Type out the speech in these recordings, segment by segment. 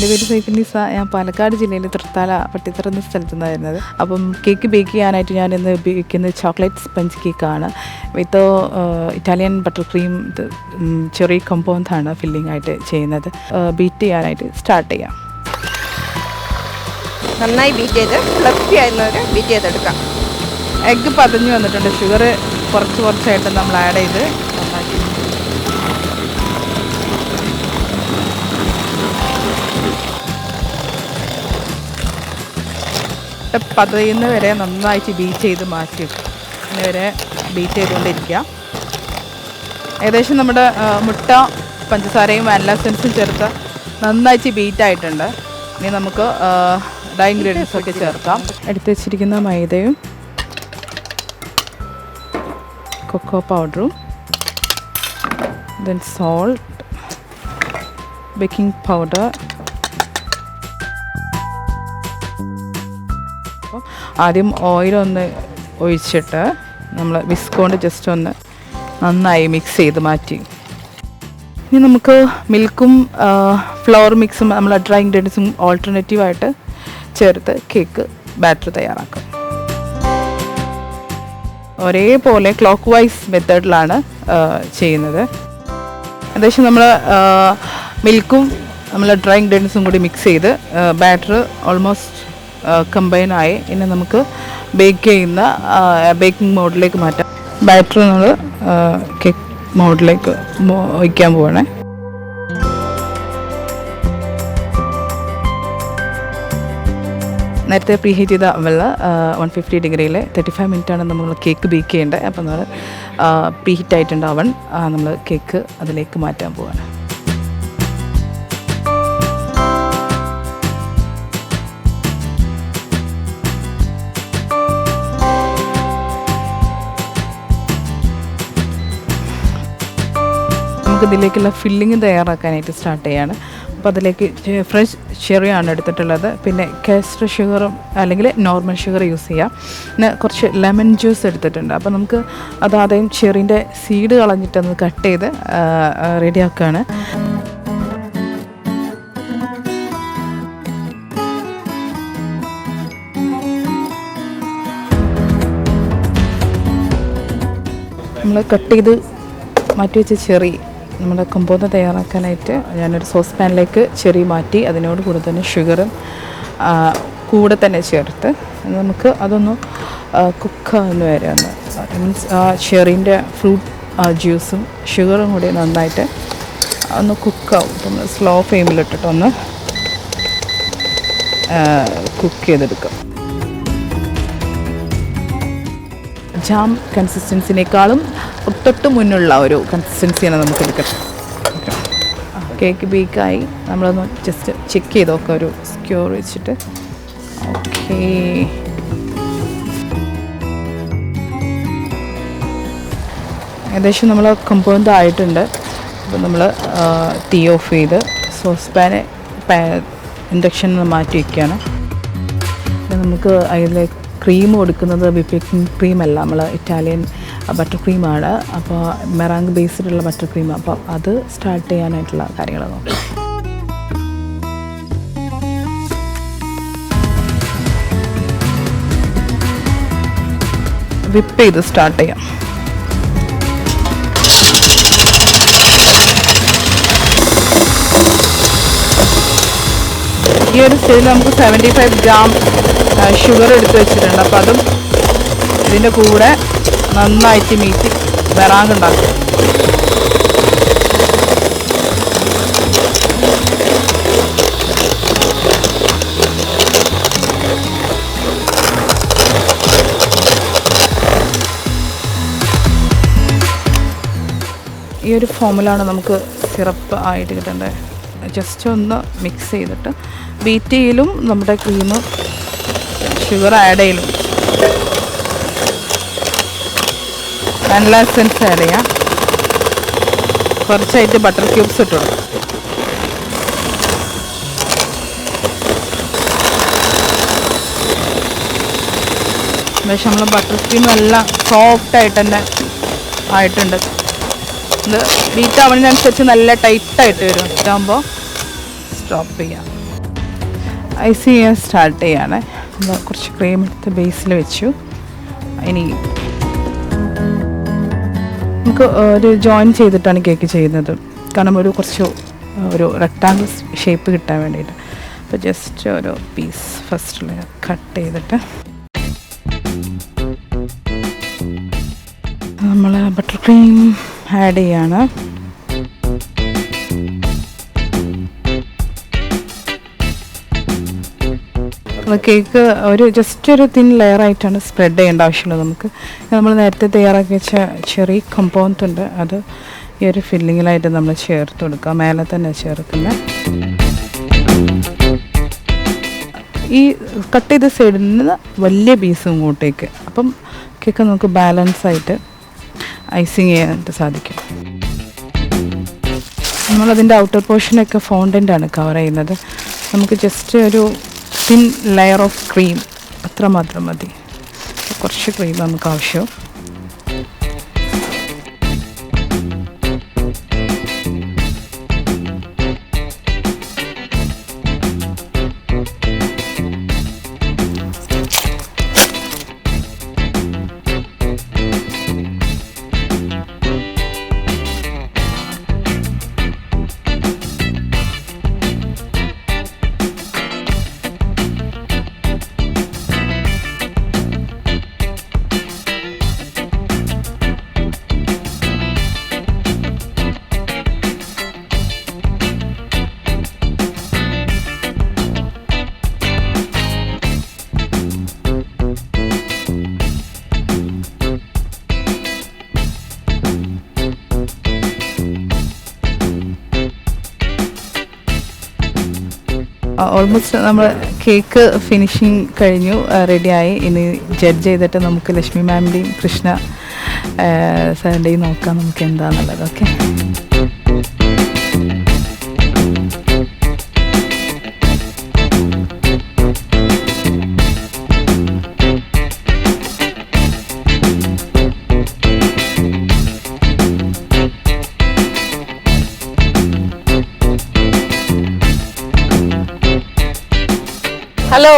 എൻ്റെ പേര് സൈഫുന്നിസ. ഞാൻ പാലക്കാട് ജില്ലയിൽ തൃത്താല പട്ടിത്തറ എന്ന സ്ഥലത്തു നിന്നാണ് വരുന്നത്. അപ്പം കേക്ക് ബേക്ക് ചെയ്യാനായിട്ട് ഞാൻ ഇന്ന് ഉപയോഗിക്കുന്നത് ചോക്ലേറ്റ് സ്പഞ്ച് കേക്കാണ്. With Italian butter cream cherry കോമ്പൗണ്ടാണ് ഫില്ലിംഗ് ആയിട്ട് ചെയ്യുന്നത്. ബീറ്റ് ചെയ്യാനായിട്ട് സ്റ്റാർട്ട് ചെയ്യാം. നന്നായി ബീറ്റ് ചെയ്ത് ഫ്ലഫി ആയിരുന്നവർ ബീറ്റ് ചെയ്തെടുക്കാം. എഗ്ഗ് പതഞ്ഞു വന്നിട്ടുണ്ട്. ഷുഗർ കുറച്ചായിട്ട് നമ്മൾ ആഡ് ചെയ്ത് നന്നാക്കി പതയുന്ന വരെ നന്നായിട്ട് ബീറ്റ് ചെയ്ത് മാറ്റി വരെ ബീറ്റ് ചെയ്തുകൊണ്ടിരിക്കുക. ഏകദേശം നമ്മുടെ മുട്ട പഞ്ചസാരയും വാനില എസൻസും ചേർത്ത് നന്നായിട്ട് ബീറ്റ് ആയിട്ടുണ്ട്. ഇനി നമുക്ക് ഡ്രൈ ഇൻഗ്രീഡിയൻസ് ഒക്കെ ചേർക്കാം. എടുത്ത് വെച്ചിരിക്കുന്ന മൈദയും കൊക്കോ പൗഡറും, ദെൻ സോൾട്ട്, ബേക്കിംഗ് പൗഡർ. ആദ്യം ഓയിലൊന്ന് ഒഴിച്ചിട്ട് നമ്മൾ വിസ്ക് കൊണ്ട് ജസ്റ്റ് ഒന്ന് നന്നായി മിക്സ് ചെയ്ത് മാറ്റി. ഇനി നമുക്ക് മിൽക്കും ഫ്ലവർ മിക്സും നമ്മൾ ഡ്രൈ ഇൻഗ്രീഡിയൻസും ഓൾട്ടർനേറ്റീവായിട്ട് ചേർത്ത് കേക്ക് ബാറ്റർ തയ്യാറാക്കാം. ഒരേപോലെ ക്ലോക്ക് വൈസ് മെത്തേഡിലാണ് ചെയ്യുന്നത്. ഏകദേശം നമ്മൾ മിൽക്കും നമ്മൾ ഡ്രൈ ഇൻഗ്രീഡിയൻസും കൂടി മിക്സ് ചെയ്ത് ബാറ്റർ ഓൾമോസ്റ്റ് കമ്പൈനായി. ഇനി നമുക്ക് ബേക്ക് ചെയ്യുന്ന ബേക്കിംഗ് മോഡിലേക്ക് മാറ്റാം. ബാറ്റർ നമ്മൾ കേക്ക് മോഡിലേക്ക് വയ്ക്കാൻ പോവാണേ. നേരത്തെ പ്രീ ഹീറ്റ് ചെയ്ത അവല് 150 ഡിഗ്രിയിൽ 35 മിനിറ്റാണ് നമ്മൾ കേക്ക് ബേക്ക് ചെയ്യേണ്ടത്. അപ്പോൾ നമ്മൾ പ്രീ ഹീറ്റ് ആയിട്ടുണ്ട് അവൻ. നമ്മൾ കേക്ക് അതിലേക്ക് മാറ്റാൻ പോവാണ്. നമുക്ക് ഇതിലേക്കുള്ള ഫില്ലിങ് തയ്യാറാക്കാനായിട്ട് സ്റ്റാർട്ട് ചെയ്യാണ്. അപ്പോൾ അതിലേക്ക് ഫ്രഷ് ചെറിയാണ് എടുത്തിട്ടുള്ളത്. പിന്നെ കാസ്റ്റർ ഷുഗറും അല്ലെങ്കിൽ നോർമൽ ഷുഗർ യൂസ് ചെയ്യാം. പിന്നെ കുറച്ച് ലെമൺ ജ്യൂസ് എടുത്തിട്ടുണ്ട്. അപ്പോൾ നമുക്ക് ആദ്യം ചെറിൻ്റെ സീഡ് കളഞ്ഞിട്ടൊന്ന് കട്ട് ചെയ്ത് റെഡിയാക്കുകയാണ്. നമ്മൾ കട്ട് ചെയ്ത് മാറ്റി വെച്ച ചെറി നമ്മുടെ കൊമ്പോന്ന് തയ്യാറാക്കാനായിട്ട് ഞാനൊരു സോസ് പാനിലേക്ക് ചെറി മാറ്റി അതിനോട് കൂടെ തന്നെ ഷുഗറും കൂടെ തന്നെ ചേർത്ത് നമുക്ക് അതൊന്ന് കുക്കാവുന്ന വരെ ഒന്ന് മീൻസ് ആ ചെറീൻ്റെ ഫ്രൂട്ട് ജ്യൂസും ഷുഗറും കൂടി നന്നായിട്ട് ഒന്ന് കുക്കാവും. നമ്മൾ സ്ലോ ഫ്ലെയിമിലിട്ടിട്ടൊന്ന് കുക്ക് ചെയ്തെടുക്കാം. ജാം കൺസിസ്റ്റൻസിനേക്കാളും തൊട്ട് മുന്നുള്ള ഒരു കൺസിസ്റ്റൻസിയാണ് നമുക്ക് എടുക്കുന്നത്. കേക്ക് ബേക്കായി നമ്മളൊന്ന് ജസ്റ്റ് ചെക്ക് ചെയ്ത് നോക്കാം ഒരു സ്ക്യൂർ വെച്ചിട്ട്. ഓക്കേ, ഏകദേശം നമ്മൾ കമ്പൗണ്ട് ആയിട്ടുണ്ട്. അപ്പോൾ നമ്മൾ തീ ഓഫ് ചെയ്ത് സോസ് പാന് ഇൻഡക്ഷനിൽ മാറ്റി വയ്ക്കുകയാണ്. നമുക്ക് അതിലേക്ക് ക്രീം കൊടുക്കുന്നത് വിപ്പിംഗ് ക്രീമല്ല, നമ്മൾ ഇറ്റാലിയൻ ബട്ടർ ക്രീമാണ്. അപ്പോൾ മെറാങ് ബേസ്ഡുള്ള ബട്ടർ ക്രീം. അപ്പോൾ അത് സ്റ്റാർട്ട് ചെയ്യാനായിട്ടുള്ള കാര്യങ്ങൾ നോക്കാം. വിപ്പ് ചെയ്ത് സ്റ്റാർട്ട് ചെയ്യാം. ഈ ഒരു സ്റ്റേജിൽ നമുക്ക് 75 ഗ്രാം ഷുഗർ എടുത്ത് വെച്ചിട്ടുണ്ട്. അപ്പോൾ അതും ഇതിൻ്റെ കൂടെ നന്നായിട്ട് മീറ്റി മെറാങ് ഉണ്ടാക്കും. ഈ ഒരു ഫോമിലാണ് നമുക്ക് സിറപ്പ് ആയിട്ട് കിട്ടേണ്ടത്. ജസ്റ്റ് ഒന്ന് മിക്സ് ചെയ്തിട്ട് ബീറ്റ് ചെയ്യലും നമ്മുടെ ക്രീം ഷുഗർ ആഡ് ചെയ്യലും വാനില എസൻസ് ആഡ് ചെയ്യാം. കുറച്ചായിട്ട് ബട്ടർ ക്യൂബ്സ് ഇട്ടു. പക്ഷെ നമ്മൾ ബട്ടർ ക്രീം എല്ലാം സോഫ്റ്റായിട്ട് തന്നെ ആയിട്ടുണ്ട്. ഇത് ബീറ്റ് ആവുന്നതിനനുസരിച്ച് നല്ല ടൈറ്റായിട്ട് വരും. ഇതാകുമ്പോൾ സ്റ്റോപ്പ് ചെയ്യാം. ഐസിങ് ചെയ്യാൻ സ്റ്റാർട്ട് ചെയ്യാണ്. കുറച്ച് ക്രീം എടുത്ത് ബേസിൽ വെച്ചു. ഇനി നമുക്ക് ഒരു ജോയിൻ ചെയ്തിട്ടാണ് കേക്ക് ചെയ്യുന്നത്. കാരണം ഒരു റെക്ടാങ്കിൾ ഷേപ്പ് കിട്ടാൻ വേണ്ടിയിട്ട്. അപ്പോൾ ജസ്റ്റ് ഒരു പീസ് ഫസ്റ്റ് ലെയർ കട്ട് ചെയ്തിട്ട് നമ്മൾ ബട്ടർ ക്രീം ആഡ് ചെയ്യാണ്. കേക്ക് ജസ്റ്റ് ഒരു തിൻ ലെയർ ആയിട്ടാണ് സ്പ്രെഡ് ചെയ്യേണ്ട ആവശ്യമുള്ളത്. നമുക്ക് നമ്മൾ നേരത്തെ തയ്യാറാക്കി വെച്ച ചെറി കമ്പോണ്ട് ഉണ്ട്, അത് ഈ ഒരു ഫില്ലിങ്ങിലായിട്ട് നമ്മൾ ചേർത്ത് കൊടുക്കുക. മേലെ തന്നെ ചേർക്കുന്നത്. ഈ കട്ട് ചെയ്ത സൈഡിൽ നിന്ന് വലിയ പീസും ഇങ്ങോട്ടേക്ക്, അപ്പം കേക്ക് നമുക്ക് ബാലൻസ് ആയിട്ട് ഐസിങ് ചെയ്യാനായിട്ട് സാധിക്കും. നമ്മളതിൻ്റെ ഔട്ടർ പോർഷനൊക്കെ ഫോണ്ടൻ്റാണ് കവർ ചെയ്യുന്നത്. നമുക്ക് ജസ്റ്റ് ഒരു തിൻ ലെയർ ഓഫ് ക്രീം അത്ര മാത്രം മതി. കുറച്ച് ക്രീം നമുക്ക് ആവശ്യം. ഓൾമോസ്റ്റ് നമ്മൾ കേക്ക് ഫിനിഷിങ് കഴിഞ്ഞു, റെഡിയായി. ഇനി ജഡ്ജ് ചെയ്തിട്ട് നമുക്ക് ലക്ഷ്മി മാമിൻ്റെയും കൃഷ്ണ സാറിൻ്റെയും നോക്കാം നമുക്ക് എന്താണെന്നുള്ളത്. Okay, hello.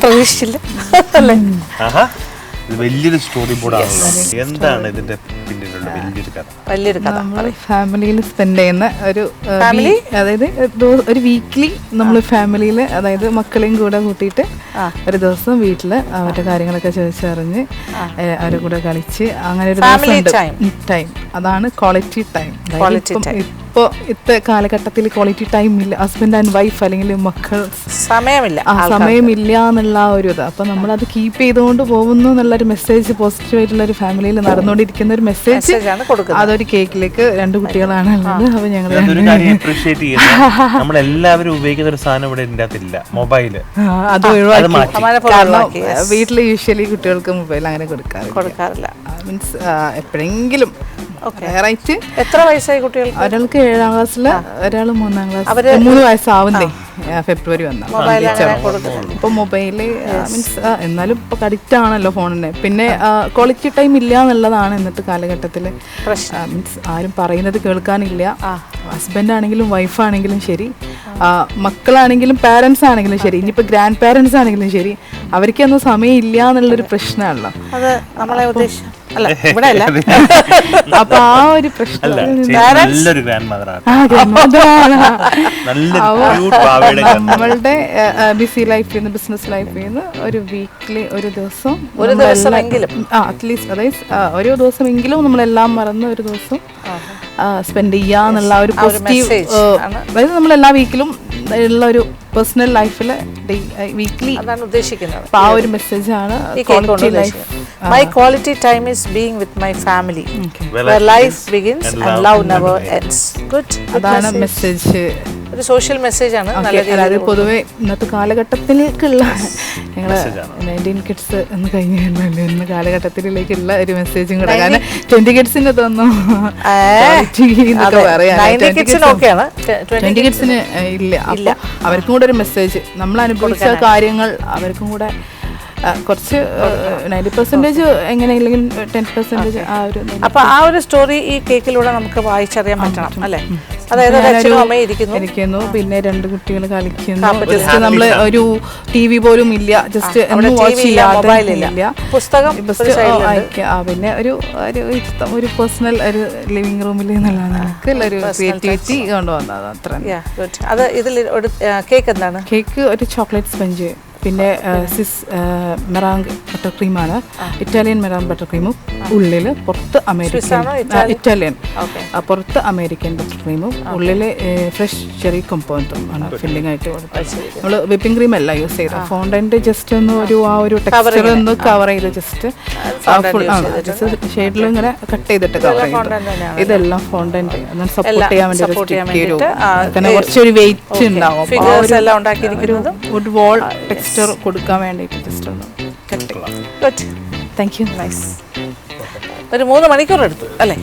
പ്രതീക്ഷിച്ചില്ല അല്ലേ? വലിയൊരു സ്റ്റോറി ബോർഡാണല്ലോ. എന്താണ് ഇതിന്റെ പിന്നിലുള്ള വലിയൊരു കഥ? നമ്മൾ ഫാമിലിയിൽ സ്പെൻഡ് ചെയ്യുന്ന ഒരു അതായത് ഒരു വീക്ക്ലി നമ്മൾ ഫാമിലിയിൽ, അതായത് മക്കളെയും കൂടെ കൂട്ടിയിട്ട് ഒരു ദിവസം വീട്ടിൽ അവരുടെ കാര്യങ്ങളൊക്കെ ചോദിച്ചറിഞ്ഞ് അവരുടെ കൂടെ കളിച്ച് അങ്ങനെ ഒരു ടൈം, അതാണ് ക്വാളിറ്റി ടൈം. ഇപ്പോൾ ഇത്തെ കാലഘട്ടത്തിൽ ക്വാളിറ്റി ടൈം ഇല്ല. ഹസ്ബൻഡ് ആൻഡ് വൈഫ് അല്ലെങ്കിൽ മക്കൾ സമയമില്ല എന്നുള്ള ഒരു ഇത്. അപ്പം നമ്മളത് കീപ്പ് ചെയ്തുകൊണ്ട് പോകുന്നു എന്നുള്ളൊരു മെസ്സേജ്, പോസിറ്റീവായിട്ടുള്ള ഒരു ഫാമിലിയിൽ നടന്നുകൊണ്ടിരിക്കുന്ന ഒരു മെസ്സേജ് അതൊരു കേക്കിലേക്ക് 2 കുട്ടികളാണ് ഉള്ളത്. അപ്പോൾ ഞങ്ങൾ നമ്മളെല്ലാവരും ഉപയോഗിക്കുന്ന ഒരു സാധനം ഇവിടെ ഉണ്ടാകത്തില്ല, മൊബൈല്. അത് ഒഴിവാക്കി. കാരണം വീട്ടിൽ യൂഷ്വലി കുട്ടികൾക്ക് മൊബൈൽ അങ്ങനെ കൊടുക്കാറില്ല. മീൻസ് എപ്പോഴെങ്കിലും. എത്ര വയസ്സായി കുട്ടികൾ? ഒരാൾക്ക് 7ാം ക്ലാസ്സിൽ, ഒരാൾ 3ാം ക്ലാസ്സിൽ. 3 വയസ്സാവുന്നേ ഫെബ്രുവരി വന്ന. ഇപ്പൊ മൊബൈല് മീൻസ് എന്നാലും ഇപ്പൊ അഡിക്റ്റ് ആണല്ലോ ഫോണിന്. പിന്നെ ക്വാളിറ്റി ടൈം ഇല്ല എന്നുള്ളതാണ് ഇന്നത്തെ കാലഘട്ടത്തിൽ. മീൻസ് ആരും പറയുന്നത് കേൾക്കാനില്ല. ഹസ്ബൻഡ് ആണെങ്കിലും വൈഫാണെങ്കിലും ശരി, മക്കളാണെങ്കിലും പാരൻസ് ആണെങ്കിലും ശരി, ഇനിയിപ്പോൾ ഗ്രാൻഡ് പാരൻസ് ആണെങ്കിലും ശരി, അവർക്കൊന്നും സമയം ഇല്ല എന്നുള്ളൊരു പ്രശ്നമാണല്ലോ. അത് നമ്മളെ ഉദ്ദേശം അല്ല, ഇവിടെ അല്ല. അപ്പൊ ആ ഒരു പ്രശ്നം നമ്മളുടെ ബിസി ലൈഫിൽ നിന്ന്, ബിസിനസ് ലൈഫിൽ നിന്ന് ഒരു വീക്കിലി ഒരു ദിവസമെങ്കിലും അറ്റ്ലീസ്റ്റ്, അതായത് ഓരോ ദിവസമെങ്കിലും നമ്മളെല്ലാം മറന്ന് ഒരു ദിവസം സ്പെൻഡ് ചെയ്യാന്നുള്ള ഒരു പോസിറ്റീവ്, അതായത് നമ്മളെല്ലാ വീക്കിലും ഉള്ള ഒരു പേഴ്സണൽ ലൈഫിൽ വീക്ക്ലി ഉദ്ദേശിക്കുന്നത്. ആ ഒരു മെസ്സേജാണ് My quality time is being with my family, where life begins and love never ends. Good. അതാണ് മെസ്സേജ്. ഒരു സോഷ്യൽ മെസ്സേജ് ആണ്. അതായത് പൊതുവെ ഇന്നത്തെ കാലഘട്ടത്തിലേക്കുള്ള ഞങ്ങൾ 19 കിഡ്സ് എന്ന് കഴിഞ്ഞല്ലോ, ഇന്ന് കാലഘട്ടത്തിലേക്കുള്ള ഒരു മെസ്സേജും കൂടെ. കാരണം 20 കിഡ്സിന് തോന്നുന്നു 20 കിഡ്സിന് ഇല്ല. അവർക്കും കൂടെ ഒരു മെസ്സേജ്, നമ്മൾ അനുഭവിച്ച കാര്യങ്ങൾ അവർക്കും കൂടെ കുറച്ച് 90% എങ്ങനെയില്ലെങ്കിൽ 10% ആ ഒരു. അപ്പൊ ആ ഒരു സ്റ്റോറി ഈ കേക്കിലൂടെ നമുക്ക് വായിച്ചറിയാൻ പറ്റണം അല്ലേ? അതായത് ഒരു അച്ഛനും അമ്മയും ഇരിക്കുന്നു, പിന്നെ 2 കുട്ടികൾ കളിക്കുന്നു. ജസ്റ്റ് നമ്മള് ഒരു TV പോലും ഇല്ല, ജസ്റ്റ് വാച്ച് ചെയ്യാതെ ഇല്ല. പുസ്തകം പിന്നെ ഒരു പേഴ്സണൽ ഒരു ലിവിംഗ് റൂമിൽ എന്നുള്ള ഒരു ക്രിയേറ്റിവിറ്റി കൊണ്ടുവന്നത് അത്ര. അത് ഇതിൽ കേക്ക് എന്താണ്? കേക്ക് ഒരു ചോക്ലേറ്റ് സ്പഞ്ച്, പിന്നെ സിസ് മെറാങ് ബട്ടർ ക്രീമാണ്. ഇറ്റാലിയൻ മെറാങ് ബട്ടർ ക്രീമും ഉള്ളിൽ പുറത്ത് അമേരിക്കൻ ഇറ്റാലിയൻ പുറത്ത് അമേരിക്കൻ ബട്ടർ ക്രീമും ഉള്ളിൽ ഫ്രഷ് ചെറി കൊമ്പോണ്ടും ആണ് ഫില്ലിംഗ് ആയിട്ട് കൊടുത്തത്. നമ്മൾ വിപ്പിംഗ് ക്രീം അല്ല യൂസ് ചെയ്തത്. ഫോണ്ടന്റ് ജസ്റ്റ് ഒന്ന് ആ ഒരു ടെക്സ്ചർ ഒന്ന് കവർ ചെയ്ത് ജസ്റ്റ് ഫുൾ ജസ്റ്റ് ഷെയ്ഡിൽ ഇങ്ങനെ കട്ട് ചെയ്തിട്ട് കവർ ചെയ്തു. ഇതെല്ലാം ഫോണ്ടന്റ് സപ്പോർട്ട് ചെയ്യാൻ വേണ്ടി കാരണം കുറച്ചൊരു വെയിറ്റ് ഉണ്ടാവും. വുഡ് വാൾ ടെക്സ്ചർ കൊടുക്കാൻ വേണ്ടിയിട്ട് ജസ്റ്റ് ഒന്ന് കട്ട്. Thank you. നൈസ്. ഒരു 3 മണിക്കൂർ എടുത്തു അല്ലേ?